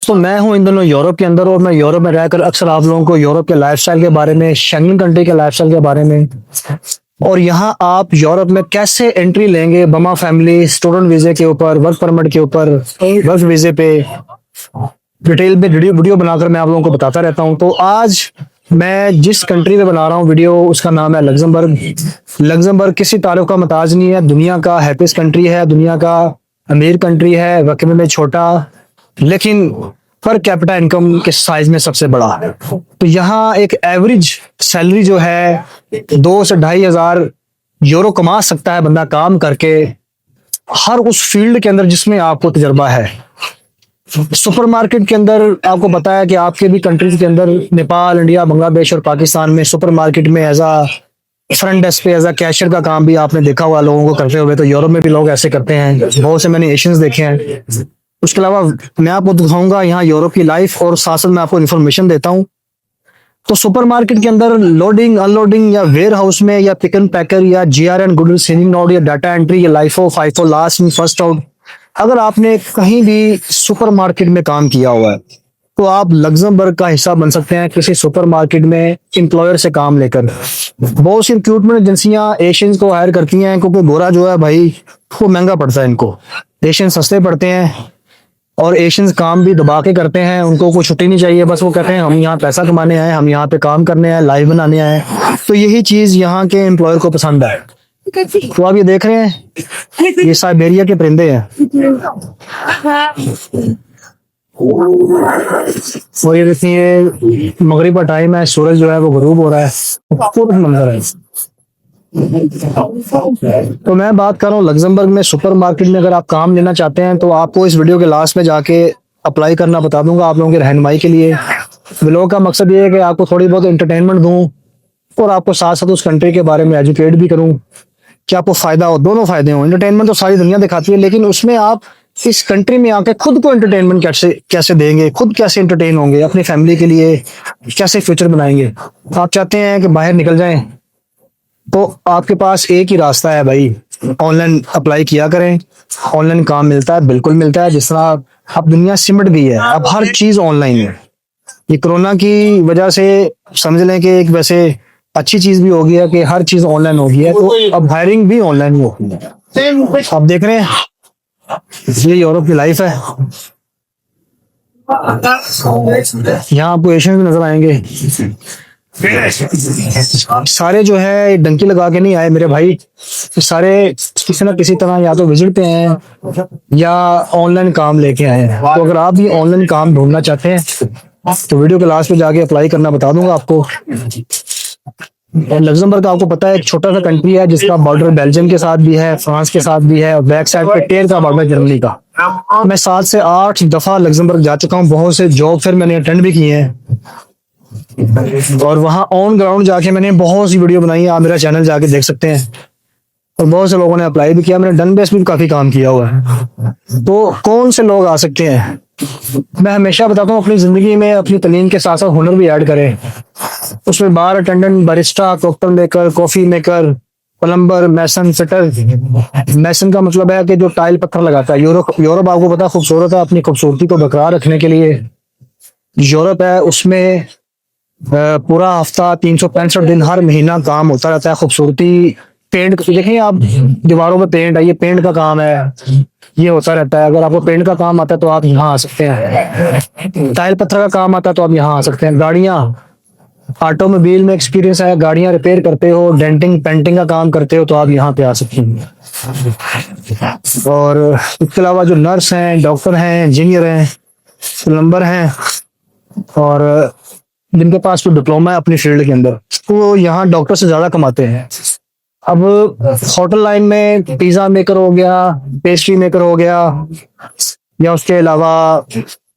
दोस्तों, मैं हूं इन दोनों यूरोप के अंदर और मैं यूरोप में रहकर अक्सर आप लोगों को यूरोप के लाइफस्टाइल के बारे में, शेंगन कंट्री के लाइफस्टाइल के बारे में और यहाँ आप यूरोप में कैसे एंट्री लेंगे बमा फैमिली, स्टूडेंट वीजे के ऊपर, वर्क परमिट के ऊपर, वर्क वीजे पे डिटेल में वीडियो बनाकर मैं आप लोगों को बताता रहता हूँ। तो आज मैं जिस कंट्री में बना रहा हूँ वीडियो, उसका नाम है लग्जमबर्ग। लग्जमबर्ग किसी तारुफ का मताज नहीं है, दुनिया का हैप्पीस्ट कंट्री है, दुनिया का अमीर कंट्री है, रकबे में छोटा लेकिन पर कैपिटा इनकम के साइज में सबसे बड़ा है। तो यहाँ एक एवरेज सैलरी जो है 2 से 2,500 यूरो कमा सकता है बंदा काम करके, हर उस फील्ड के अंदर जिसमें आपको तजर्बा है। सुपरमार्केट के अंदर आपको पता है कि आपके भी कंट्रीज के अंदर नेपाल, इंडिया, बांग्लादेश और पाकिस्तान में सुपरमार्केट में एज आ फ्रंट डेस्क पे एज आ कैशियर का काम भी आपने देखा हुआ लोगों को करते हुए। तो यूरोप में भी लोग ऐसे करते हैं, बहुत से मैंने एशियंस देखे हैं। उसके अलावा मैं आपको दिखाऊंगा यहाँ यूरोप की लाइफ और साथ साथ मैं आपको इन्फॉर्मेशन देता हूँ। तो सुपरमार्केट के अंदर लोडिंग, अनलोडिंग या वेयर हाउस में या पिक एंड पैकर या GRN, गुडविल सीनिंग नोड या डाटा एंट्री या LIFO, FIFO, last in first out, अगर आपने कहीं भी सुपरमार्केट में काम किया हुआ है तो आप लग्जमबर्ग का हिस्सा बन सकते हैं किसी सुपरमार्केट में एम्प्लॉयर से काम लेकर। बहुत सी रिक्रूटमेंट एजेंसियां एशियंस को हायर करती हैं क्योंकि गोरा जो है भाई वो महंगा पड़ता है इनको, एशियन सस्ते पड़ते हैं और एशियंस काम भी दबा के करते हैं, उनको कोई छुट्टी नहीं चाहिए, बस वो कहते हैं हम यहाँ पैसा कमाने आए, हम यहाँ पे काम करने आए, लाइव बनाने आए। तो यही चीज यहाँ के एम्प्लॉयर को पसंद है। तो आप ये देख रहे हैं, ये साइबेरिया के परिंदे हैं। वो ये देखिए, मगरिब का टाइम है, सूरज जो है वो गरूब हो रहा है, खूबसूरत मंजर है। तो मैं बात कर रहा हूँ लग्जमबर्ग में सुपरमार्केट में अगर आप काम लेना चाहते हैं तो आपको इस वीडियो के लास्ट में जाके अप्लाई करना बता दूंगा आप लोगों की रहनुमाई के लिए। व्लॉग का मकसद ये है कि आपको थोड़ी बहुत एंटरटेनमेंट दूं और आपको साथ साथ उस कंट्री के बारे में एजुकेट भी करूं कि आपको फायदा हो, दोनों फायदे हो। एंटरटेनमेंट तो सारी दुनिया दिखाती है, लेकिन उसमें आप इस कंट्री में आके खुद को एंटरटेनमेंट कैसे देंगे, खुद कैसे एंटरटेन होंगे, अपनी फैमिली के लिए कैसे फ्यूचर बनाएंगे। आप चाहते हैं कि बाहर निकल जाएं तो आपके पास एक ही रास्ता है भाई, ऑनलाइन अप्लाई किया करें। ऑनलाइन काम मिलता है, बिल्कुल मिलता है। जिस तरह अब दुनिया सिमट गई है, अब हर चीज ऑनलाइन है। ये कोरोना की वजह से समझ लें कि एक वैसे अच्छी चीज भी हो गई है कि हर चीज ऑनलाइन हो गई है, तो अब हायरिंग भी ऑनलाइन हो गई है। आप देख रहे हैं ये यूरोप की लाइफ है। यहाँ आपको एशियन भी नजर आएंगे। सारे जो है डंकी लगा के नहीं आए मेरे भाई, सारे किसी ना किसी तरह या तो विजिट पे हैं या ऑनलाइन काम लेके आए हैं। तो अगर आप भी ऑनलाइन काम ढूंढना चाहते हैं तो वीडियो के लास्ट में जाके अप्लाई करना बता दूंगा आपको। लग्जमबर्ग आपको पता है एक छोटा सा कंट्री है जिसका बॉर्डर बेल्जियम के साथ भी है, फ्रांस के साथ भी है, और बैक साइड पे टेर का बॉर्डर जर्मनी का। मैं 7 से 8 दफा लग्जमबर्ग जा चुका हूँ, बहुत से जॉब फिर मैंने अटेंड भी किए हैं और वहां ऑन ग्राउंड जाके मैंने बहुत सी वीडियो बनाई है, आप मेरा चैनल जाके देख सकते हैं। और बहुत से लोगों ने अप्लाई भी किया, मैंने डन बेस भी काफी काम किया हुआ है। तो कौन से लोग आ सकते हैं, मैं हमेशा बताता हूँ अपनी जिंदगी में अपनी तालीम के साथ साथ हुनर भी ऐड करें। उसमें bar attendant, barista, cocktail maker, coffee maker, plumber, mason, fitter. Mason का मतलब है कि जो टाइल पत्थर लगाता है। यूरोप आपको पता खूबसूरत है, अपनी खूबसूरती को बरकरार रखने के लिए यूरोप है, उसमें पूरा हफ्ता 365 दिन हर महीना काम होता रहता है। खूबसूरती पेंट देखें आप, दीवारों पे पेंट है, ये पेंट का काम है, ये होता रहता है। अगर आपको पेंट का काम आता है तो आप यहाँ आ सकते हैं। टाइल पत्थर का काम आता है तो आप यहाँ आ सकते हैं। गाड़ियाँ, ऑटोमोबाइल में एक्सपीरियंस है, गाड़ियाँ रिपेयर करते हो, डेंटिंग पेंटिंग का काम करते हो तो आप यहाँ पे आ सकते हैं। और इसके अलावा जो नर्स हैं, डॉक्टर हैं, इंजीनियर हैं, प्लम्बर हैं और जिनके पास तो डिप्लोमा है अपनी फील्ड के अंदर, तो यहाँ डॉक्टर से ज्यादा कमाते हैं। अब होटल लाइन में पिज्जा मेकर हो गया, पेस्ट्री मेकर हो गया, या उसके अलावा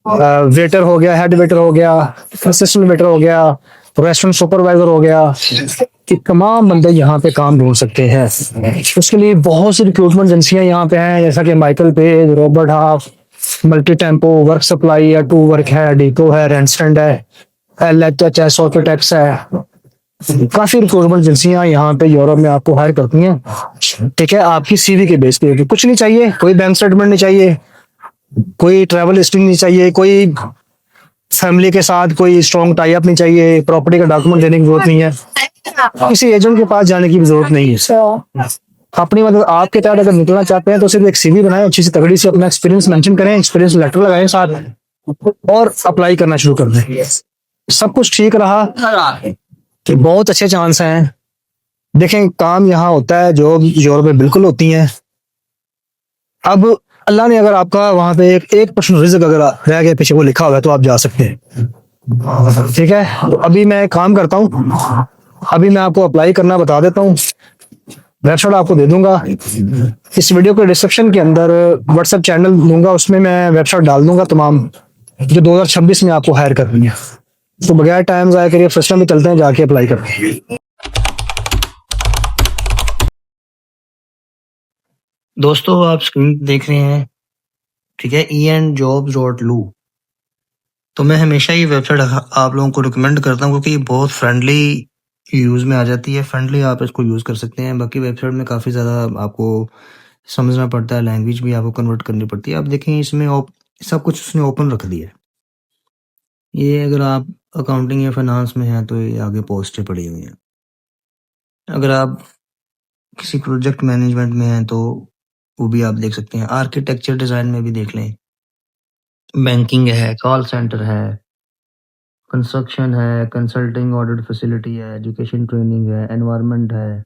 वेटर हो गया, हेड वेटर हो गया, असिस्टेंट वेटर हो गया, रेस्टोरेंट सुपरवाइजर हो गया, कि तमाम बंदे यहाँ पे काम ढूंढ सकते हैं। उसके लिए बहुत सी रिक्रूटमेंट एजेंसियां यहाँ पे हैं, जैसा कि Michael page, Robert half, multi tempo, work supply है, टू वर्क है, डिको है, रेंटस्टैंड है, LHH है, सोफेटेक्स है। काफी रिक्रूटमेंट एजेंसियां यहाँ पे यूरोप में आपको हायर करती हैं। ठीक है, आपकी CV के बेस पे कुछ नहीं चाहिए, कोई बैंक स्टेटमेंट नहीं चाहिए, कोई ट्रैवल हिस्ट्री नहीं चाहिए, कोई फैमिली के साथ कोई स्ट्रॉन्ग टाई अप नहीं चाहिए, प्रॉपर्टी का डॉक्यूमेंट देने की जरूरत नहीं है, किसी एजेंट के पास जाने की भी जरूरत नहीं है। अपनी मतलब आपके तहत अगर निकलना चाहते हैं तो सिर्फ एक सीवी बनाएं, अच्छी सी तगड़ी से अपना एक्सपीरियंस मेंशन करें, एक्सपीरियंस लेटर लगाएं साथ, और अप्लाई करना शुरू कर दें। सब कुछ ठीक रहा तो बहुत अच्छे चांस हैं। देखें, काम यहाँ होता है जो यूरोप में बिल्कुल होती हैं। अब अल्लाह ने अगर आपका वहां पे एक परसेंट रिस्क अगर रह गया पीछे, वो लिखा हुआ है, तो आप जा सकते हैं। ठीक है, तो अभी मैं काम करता हूँ, अभी मैं आपको अप्लाई करना बता देता हूँ, वेबसाइट आपको दे दूंगा। इस वीडियो के डिस्क्रिप्शन के अंदर व्हाट्सएप चैनल दूंगा, उसमें मैं वेबसाइट डाल दूंगा तमाम, जो 2026 में आपको हायर करनी है। तो बगैर टाइम जाया करिए, फर्स्ट में चलते हैं, जाके अप्लाई करते हैं। दोस्तों, आप स्क्रीन देख रहे हैं, ठीक है, enjobs.lu। तो मैं हमेशा ये वेबसाइट आप लोगों को रिकमेंड करता हूँ, क्योंकि ये बहुत फ्रेंडली यूज़ में आ जाती है। फ्रेंडली आप इसको यूज़ कर सकते हैं। बाकी वेबसाइट में काफ़ी ज़्यादा आपको समझना पड़ता है, लैंग्वेज भी आपको कन्वर्ट करनी पड़ती है। आप देखें, इसमें सब कुछ उसने ओपन रख दिया है। ये अगर आप अकाउंटिंग या फाइनेंस में हैं तो ये आगे पोस्टें पड़ी हुई हैं। अगर आप किसी प्रोजेक्ट मैनेजमेंट में हैं तो वो भी आप देख सकते हैं। आर्किटेक्चर डिज़ाइन में भी देख लें, बैंकिंग है, कॉल सेंटर है, कंस्ट्रक्शन है, कंसल्टिंग ऑडिट फैसिलिटी है, एजुकेशन ट्रेनिंग है, एनवायरनमेंट है,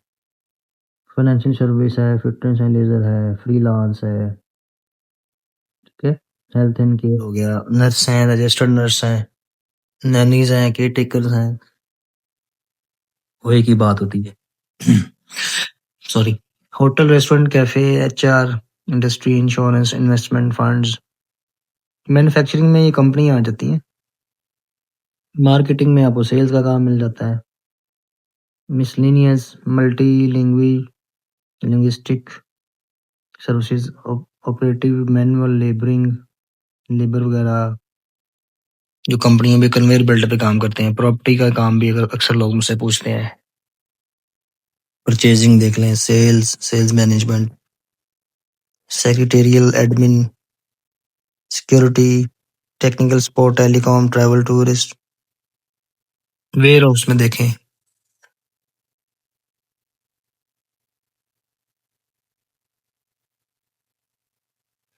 फाइनेंशियल सर्विस है, फिटनेस एंड लेजर है, फ्रीलांस है, ठीक है, हेल्थ एंड केयर हो गया, नर्स हैं, रजिस्टर्ड नर्स हैं, नैनीज हैं, केयर टेकर्स हैं, वो एक ही बात होती है। Sorry. Hotel, restaurant, cafe, HR, industry, insurance, investment funds, manufacturing में ये कंपनियां आ जाती हैं। मार्केटिंग में आपको सेल्स का काम मिल जाता है। Miscellaneous, multi linguistic services, operative, manual labouring, labour वगैरह, जो कंपनियों में कन्वेयर बेल्ट पे काम करते हैं। प्रॉपर्टी का काम भी अगर अक्सर लोग मुझसे पूछते हैं। परचेजिंग देख लें, sales management, secretarial admin, security, technical support, telecom, travel, tourist, warehouse में देखें,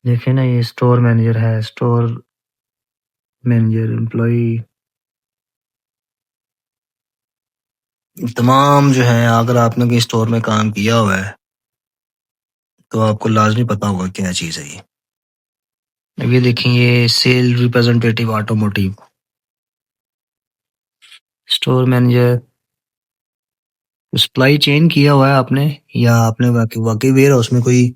देखें ना, ये स्टोर मैनेजर है, स्टोर मैनेजर, एम्प्लॉय, तमाम जो है। अगर आपने कहीं स्टोर में काम किया हुआ है तो आपको लाजमी पता होगा क्या चीज़ है ये। अब ये देखें, ये sale representative automotive, store manager, supply chain किया हुआ है आपने, या आपने वाकई वेयर हाउस में कोई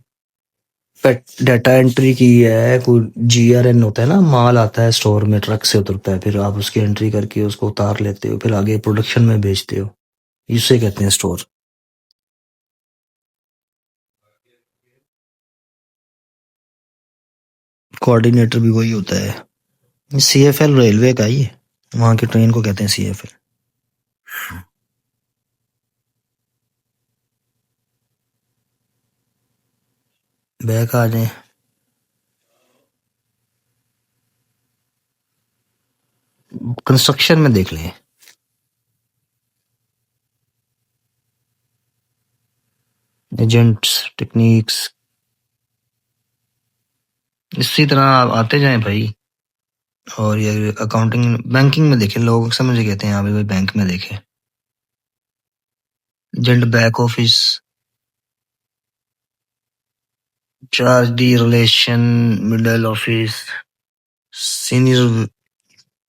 डाटा एंट्री की है, कोई जीआरएन होता है ना, माल आता है स्टोर में, ट्रक से उतरता है, फिर आप उसकी एंट्री करके उसको उतार लेते हो, फिर आगे प्रोडक्शन में भेजते हो, इसे कहते हैं स्टोर। कोऑर्डिनेटर भी वही होता है। सीएफएल रेलवे का ही है, वहां की ट्रेन को कहते हैं सीएफएल। बैक आ जाए, कंस्ट्रक्शन में देख लें, एजेंट्स, टेक्निक्स, इसी तरह आप आते जाएं भाई। और ये अकाउंटिंग, बैंकिंग में देखें, लोग अक्सर मुझे कहते हैं, हाँ भाई बैंक में देखें, agent, back office, charge D relation, middle office, senior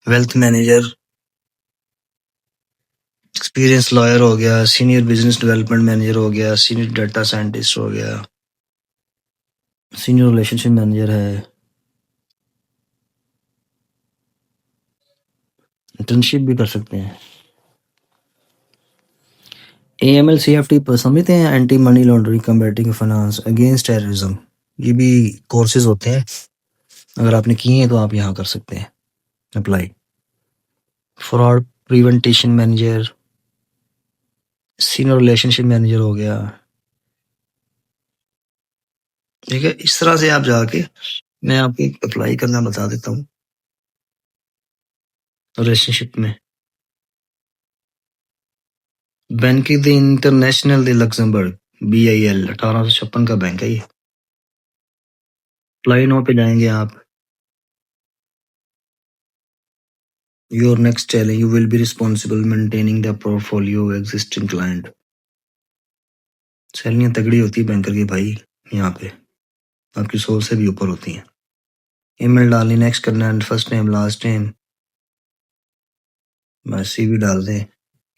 wealth manager, experience lawyer हो गया, सीनियर बिजनेस डेवलपमेंट मैनेजर हो गया, सीनियर डाटा साइंटिस्ट हो गया, सीनियर रिलेशनशिप मैनेजर है, इंटर्नशिप भी कर सकते हैं। एएमएल सीएफटी पर समझते हैं, anti money laundering, combating finance, against terrorism, ये भी कोर्सेज होते हैं। अगर आपने किए हैं तो आप यहाँ कर सकते हैं apply. Fraud prevention manager, senior relationship manager हो गया, ठीक है। इस तरह से आप जाके, मैं आपको अप्लाई करना बता देता हूँ। रिलेशनशिप में। Bank the international the Luxembourg, BIL 1856 का बैंक है ये। अप्लाई नाउ पे जाएंगे आप। Your next challenge, you will be responsible maintaining the portfolio existing client. सैलरियाँ तगड़ी होती है बैंकर की भाई, यहाँ पे आपकी सोच से भी ऊपर होती हैं। ईमेल डालनी, नेक्स्ट करना है, फर्स्ट नेम लास्ट नेम, बस CV डाल दें।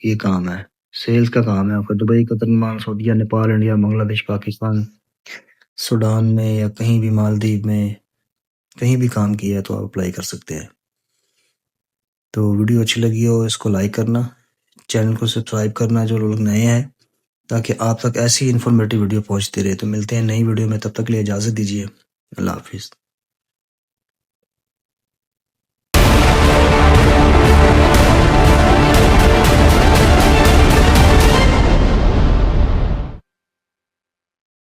ये काम है, सेल्स का काम है आपका। दुबई, कतर, ओमान, सऊदीया, नेपाल, इंडिया, बांग्लादेश, पाकिस्तान, सूडान में या कहीं भी, मालदीव में कहीं भी काम किया है तो आप अप्लाई कर सकते हैं। तो वीडियो अच्छी लगी हो इसको लाइक करना, चैनल को सब्सक्राइब करना जो लोग नए हैं, ताकि आप तक ऐसी इन्फॉर्मेटिव वीडियो पहुंचती रहे। तो मिलते हैं नई वीडियो में, तब तक के लिए इजाज़त दीजिए। अल्लाह हाफिज़।